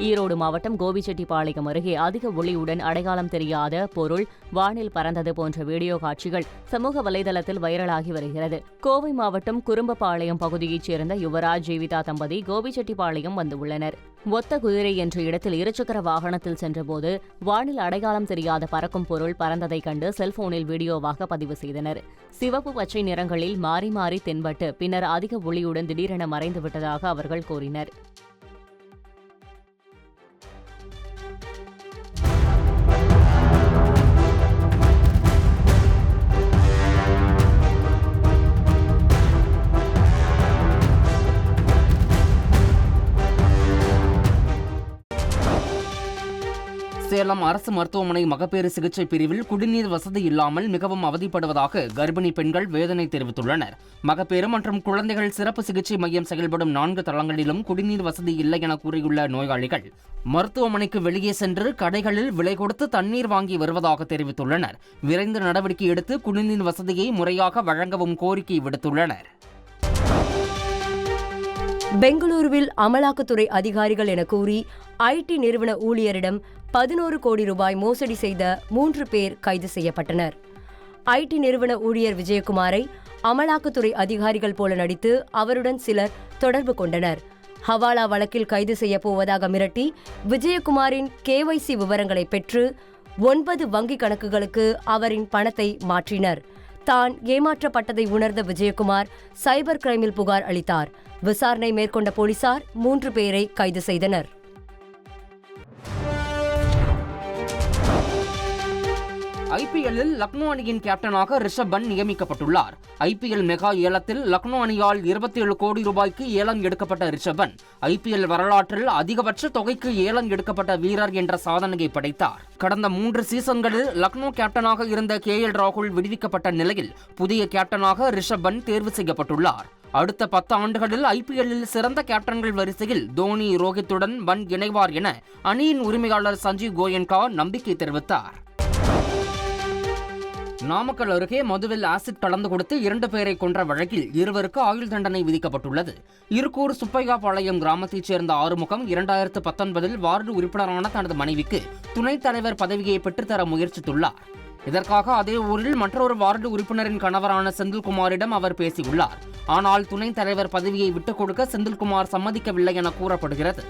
ஈரோடு மாவட்டம் கோபிச்செட்டிப்பாளையம் அருகே அதிக ஒளியுடன் அடையாளம் தெரியாத பொருள் வானில் பறந்தது போன்ற வீடியோ காட்சிகள் சமூக வலைதளத்தில் வைரலாகி வருகிறது. கோவை மாவட்டம் குறும்பபாளையம் பகுதியைச் சேர்ந்த யுவராஜ் ஜீவிதா தம்பதி கோபிச்செட்டிப்பாளையம் வந்துள்ளனர். ஒத்த குதிரை என்ற இடத்தில் இருசக்கர வாகனத்தில் சென்றபோது வானில் அடையாளம் தெரியாத பறக்கும் பொருள் பறந்ததைக் கண்டு செல்போனில் வீடியோவாக பதிவு செய்தனர். சிவப்பு, பச்சை நிறங்களில் மாறி மாறி தென்பட்டு பின்னர் அதிக ஒளியுடன் திடீரென மறைந்துவிட்டதாக அவர்கள் கூறினர்.
சேலம் அரசு மருத்துவமனை மகப்பேறு சிகிச்சை பிரிவில் குடிநீர் வசதி இல்லாமல் மிகவும் அவதிப்படுவதாக கர்ப்பிணி பெண்கள் வேதனை தெரிவித்துள்ளனர். மகப்பேறு மற்றும் குழந்தைகள் சிறப்பு சிகிச்சை மையம் செயல்படும் 4 தளங்களிலும் குடிநீர் வசதி இல்லை என கூறியுள்ள நோயாளிகள் மருத்துவமனைக்கு வெளியே சென்று கடைகளில் விலை கொடுத்து தண்ணீர் வாங்கி வருவதாக தெரிவித்துள்ளனர். விரைந்து நடவடிக்கை எடுத்து குடிநீர் வசதியை முறையாக வழங்கவும் கோரிக்கை விடுத்துள்ளனர்.
பெங்களூருவில் அமலாக்கத்துறை அதிகாரிகள் என கூறி ஐடி நிறுவன ஊழியரிடம் 11 கோடி ரூபாய் மோசடி செய்த 3 பேர் கைது செய்யப்பட்டனர். ஐடி நிறுவன ஊழியர் விஜயகுமாரை அமலாக்கத்துறை அதிகாரிகள் போல நடித்து அவருடன் சிலர் தொடர்பு கொண்டனர். ஹவாலா வழக்கில் கைது செய்யப்போவதாக மிரட்டி விஜயகுமாரின் KYC விவரங்களை பெற்று 9 வங்கி கணக்குகளுக்கு அவரின் பணத்தை மாற்றினர். தான் ஏமாற்றப்பட்டதை உணர்ந்த விஜயகுமார் சைபர் கிரைமில் புகார் அளித்தார். விசாரணை மேற்கொண்ட போலீசார் 3 பேரை கைது செய்தனர்.
IPL-இல் லக்னோ அணியின் கேப்டனாக ரிஷப் பண்ட் நியமிக்கப்பட்டுள்ளார். IPL மெகா ஏலத்தில் லக்னோ அணியால் 27 கோடி ரூபாய்க்கு ஏலம் எடுக்கப்பட்ட ரிஷப் பண்ட் IPL வரலாற்றில் அதிகபட்ச தொகைக்கு ஏலம் எடுக்கப்பட்ட வீரர் என்ற சாதனையை படைத்தார். கடந்த 3 சீசன்களில் லக்னோ கேப்டனாக இருந்த KL ராகுல் விடுவிக்கப்பட்ட நிலையில் புதிய கேப்டனாக ரிஷப் பண்ட் தேர்வு செய்யப்பட்டுள்ளார். அடுத்த 10 ஆண்டுகளில் IPL-இல் சிறந்த கேப்டன்கள் வரிசையில் தோனி, ரோஹித்துடன் பண்ட் இணைவார் என அணியின் உரிமையாளர் சஞ்சீவ் கோயன்கா நம்பிக்கை தெரிவித்தார். நாமக்கல் அருகே மதுவில் ஆசிட் கலந்து கொடுத்து 2 பேரை கொன்ற வழக்கில் 2 ஆயுள் தண்டனை விதிக்கப்பட்டுள்ளது. இருக்கூர் சுப்பையாபாளையம் கிராமத்தைச் சேர்ந்த ஆறுமுகம் 2019-இல் வார்டு உறுப்பினரான தனது மனைவிக்கு துணைத் தலைவர் பதவியை பெற்றுத்தர முயற்சித்துள்ளார். இதற்காக அதே ஊரில் மற்றொரு வார்டு உறுப்பினரின் கணவரான செந்தில்குமாரிடம் அவர் பேசியுள்ளார். ஆனால் துணைத் தலைவர் பதவியை விட்டுக் கொடுக்க செந்தில்குமார் சம்மதிக்கவில்லை என கூறப்படுகிறது.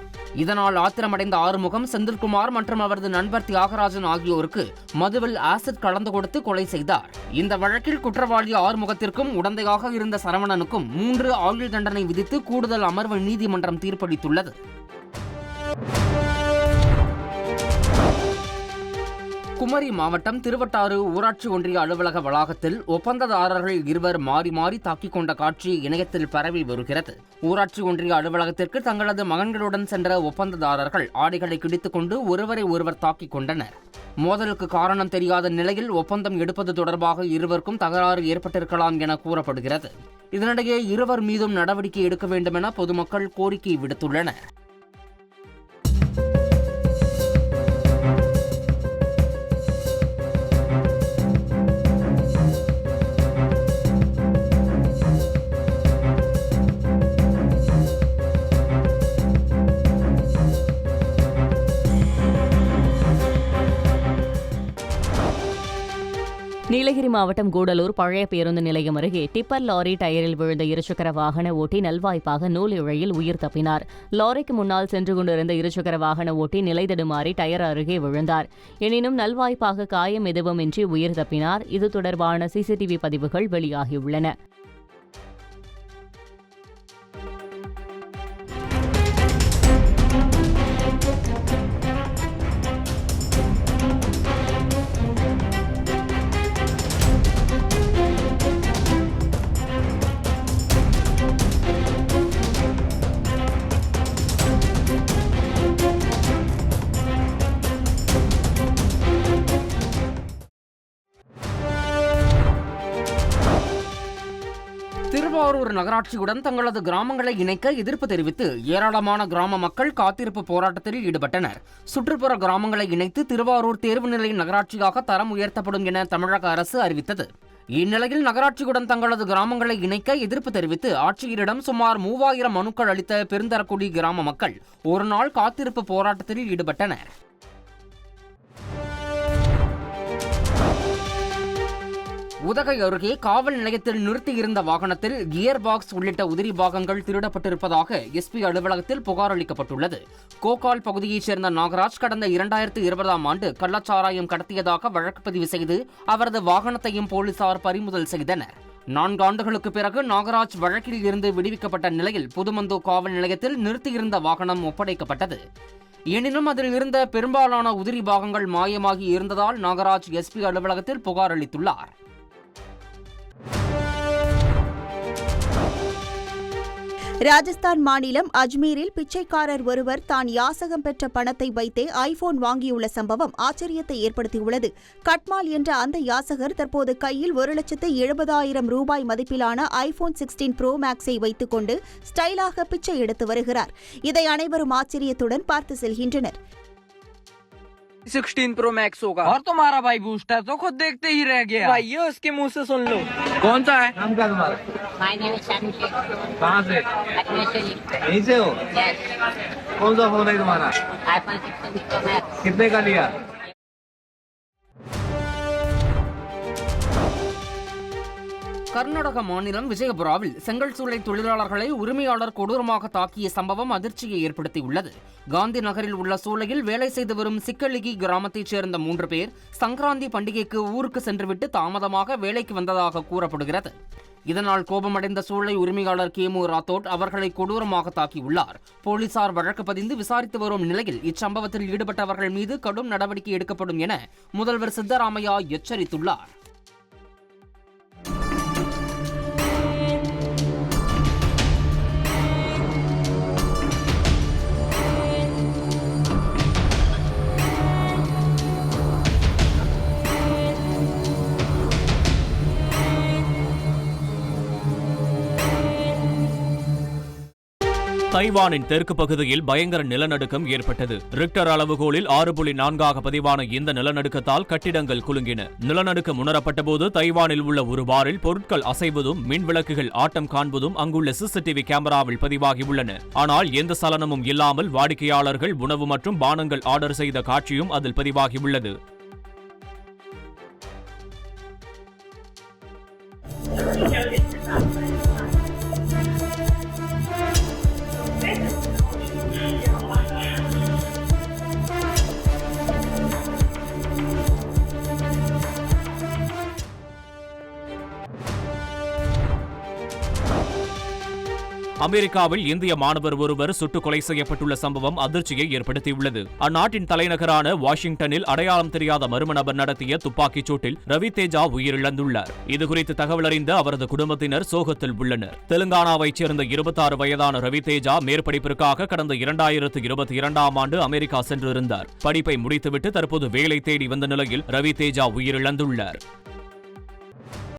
இதனால் ஆத்திரமடைந்த ஆறுமுகம் செந்தில்குமார் மற்றும் அவரது நண்பர் தியாகராஜன் ஆகியோருக்கு மதுவில் ஆசிட் கலந்து கொடுத்து கொலை செய்தார். இந்த வழக்கில் குற்றவாளி ஆறுமுகத்திற்கும் உடந்தையாக இருந்த சரவணனுக்கும் 3 ஆயுள் தண்டனை விதித்து கூடுதல் அமர்வு நீதிமன்றம் தீர்ப்பளித்துள்ளது. குமரி மாவட்டம் திருவட்டாறு ஊராட்சி ஒன்றிய அலுவலக வளாகத்தில் ஒப்பந்ததாரர்கள் இருவர் மாறி மாறி தாக்கிக் கொண்ட காட்சி இணையத்தில் பரவி வருகிறது. ஊராட்சி ஒன்றிய அலுவலகத்திற்கு தங்களது மகன்களுடன் சென்ற ஒப்பந்ததாரர்கள் ஆடைகளை கிடித்துக் கொண்டு ஒருவரை ஒருவர் தாக்கிக் கொண்டனர். மோதலுக்கு காரணம் தெரியாத நிலையில் ஒப்பந்தம் எடுப்பது தொடர்பாக இருவருக்கும் தகராறு ஏற்பட்டிருக்கலாம் என கூறப்படுகிறது. இதனிடையே இருவர் மீதும் நடவடிக்கை எடுக்க வேண்டும் என பொதுமக்கள் கோரிக்கை விடுத்துள்ளனர்.
நீலகிரி மாவட்டம் கூடலூர் பழைய பேருந்து நிலையம் அருகே டிப்பர் லாரி டயரில் விழுந்த இருசக்கர வாகன ஓட்டி நல்வாய்ப்பாக நூல் இழையில் உயிர் தப்பினார். லாரிக்கு முன்னால் சென்று கொண்டிருந்த இருசக்கர வாகன ஓட்டி நிலைதடுமாறி டயர் அருகே விழுந்தார். எனினும் நல்வாய்ப்பாக காயம் எதுவுமின்றி உயிர் தப்பினார். இது தொடர்பான சிசிடிவி பதிவுகள் வெளியாகியுள்ளன.
திருவாரூர் நகராட்சியுடன் தங்களது கிராமங்களை இணைக்க எதிர்ப்பு தெரிவித்து ஏராளமான கிராம மக்கள் காத்திருப்பு போராட்டத்தில் ஈடுபட்டனர். சுற்றுப்புற கிராமங்களை இணைத்து திருவாரூர் தேர்வுநிலை நகராட்சியாக தரம் உயர்த்தப்படும் என தமிழக அரசு அறிவித்தது. இந்நிலையில் நகராட்சியுடன் தங்களது கிராமங்களை இணைக்க எதிர்ப்பு தெரிவித்து ஆட்சியரிடம் சுமார் 3000 மனுக்கள் அளித்த பெருந்தரக்குடி கிராம மக்கள் ஒருநாள் காத்திருப்பு போராட்டத்தில் ஈடுபட்டனர். உதகை அருகே காவல் நிலையத்தில் நிறுத்தியிருந்த வாகனத்தில் கியர் பாக்ஸ் உள்ளிட்ட உதிரி பாகங்கள் திருடப்பட்டிருப்பதாக எஸ்பி அலுவலகத்தில் புகார் அளிக்கப்பட்டுள்ளது. கோகால் பகுதியைச் சேர்ந்த நாகராஜ் கடந்த 2020ஆம் ஆண்டு கள்ளச்சாராயம் கடத்தியதாக வழக்கு பதிவு செய்து அவரது வாகனத்தையும் போலீசார் பறிமுதல் செய்தனர். 4 ஆண்டுகளுக்கு பிறகு நாகராஜ் வழக்கில் இருந்து விடுவிக்கப்பட்ட நிலையில் புதுமந்து காவல் நிலையத்தில் நிறுத்தியிருந்த வாகனம் ஒப்படைக்கப்பட்டது. எனினும் அதில் இருந்த பெரும்பாலான உதிரி பாகங்கள் மாயமாகி இருந்ததால் நாகராஜ் எஸ்பி அலுவலகத்தில் புகார் அளித்துள்ளார்.
ராஜஸ்தான் மாநிலம் அஜ்மீரில் பிச்சைக்காரர் ஒருவர் தான் யாசகம் பெற்ற பணத்தை வைத்தே ஐபோன் வாங்கியுள்ள சம்பவம் ஆச்சரியத்தை ஏற்படுத்தியுள்ளது. கட்மால் என்ற அந்த யாசகர் தற்போது கையில் 1,70,000 ரூபாய் மதிப்பிலான ஐபோன் 16 ப்ரோ மேக்ஸை வைத்துக் கொண்டு ஸ்டைலாக பிச்சை எடுத்து வருகிறார். இதை அனைவரும் ஆச்சரியத்துடன் பார்த்து செல்கின்றனர்.
16 प्रो मैक्स होगा और तुम्हारा भाई बूस्टर तो खुद देखते ही रह गया भाई, ये उसके मुंह से सुन लो। कौन सा है नाम क्या तुम्हारा? My name is Shanu Shaikh. कहां से? यहीं से हो? यस। कौन सा फोन है तुम्हारा? IPhone 16 pro max. कितने का लिया?
கர்நாடக மாநிலம் விஜயபுராவில் செங்கல் சூளை தொழிலாளர்களை உரிமையாளர் கொடூரமாக தாக்கிய சம்பவம் அதிர்ச்சியை ஏற்படுத்தியுள்ளது. காந்தி நகரில் உள்ள சூளையில் வேலை செய்து வரும் சிக்கலிகி கிராமத்தைச் சேர்ந்த 3 பேர் சங்கராந்தி பண்டிகைக்கு ஊருக்கு சென்றுவிட்டு தாமதமாக வேலைக்கு வந்ததாக கூறப்படுகிறது. இதனால் கோபமடைந்த சூளை உரிமையாளர் கேமு ராத்தோட் அவர்களை கொடூரமாக தாக்கியுள்ளார். போலீசார் வழக்கு பதிந்து விசாரித்து வரும் நிலையில் இச்சம்பவத்தில் ஈடுபட்டவர்கள் மீது கடும் நடவடிக்கை எடுக்கப்படும் என முதல்வர் சித்தராமையா எச்சரித்துள்ளார்.
தைவானின் தெற்கு பகுதியில் பயங்கர நிலநடுக்கம் ஏற்பட்டது. ரிக்டர் அளவுகோலில் 6.4 பதிவான இந்த நிலநடுக்கத்தால் கட்டிடங்கள் குலுங்கின. நிலநடுக்கம் உணரப்பட்டபோது தைவானில் உள்ள ஒரு பாரில் பொருட்கள் அசைவதும் மின் விளக்குகள் ஆட்டம் காண்பதும் அங்குள்ள சிசிடிவி கேமராவில் பதிவாகியுள்ளன. ஆனால் எந்த சலனமும் இல்லாமல் வாடிக்கையாளர்கள் உணவு மற்றும் பானங்கள் ஆர்டர் செய்த காட்சியும் அதில் பதிவாகியுள்ளது. அமெரிக்காவில் இந்திய மாணவர் ஒருவர் சுட்டுக் கொலை செய்யப்பட்டுள்ள சம்பவம் அதிர்ச்சியை ஏற்படுத்தியுள்ளது. அந்நாட்டின் தலைநகரான வாஷிங்டனில் அடையாளம் தெரியாத மர்ம நபர் நடத்திய துப்பாக்கிச் சூட்டில் ரவி தேஜா உயிரிழந்துள்ளார். இதுகுறித்து தகவல் அறிந்த அவரது குடும்பத்தினர் சோகத்தில் உள்ளனர். தெலுங்கானாவைச் சேர்ந்த 26 வயதான ரவி தேஜா மேற்படிப்பிற்காக கடந்த 2022ஆம் ஆண்டு அமெரிக்கா சென்றிருந்தார். படிப்பை முடித்துவிட்டு தற்போது வேலை தேடி வந்த நிலையில் ரவி தேஜா உயிரிழந்துள்ளார்.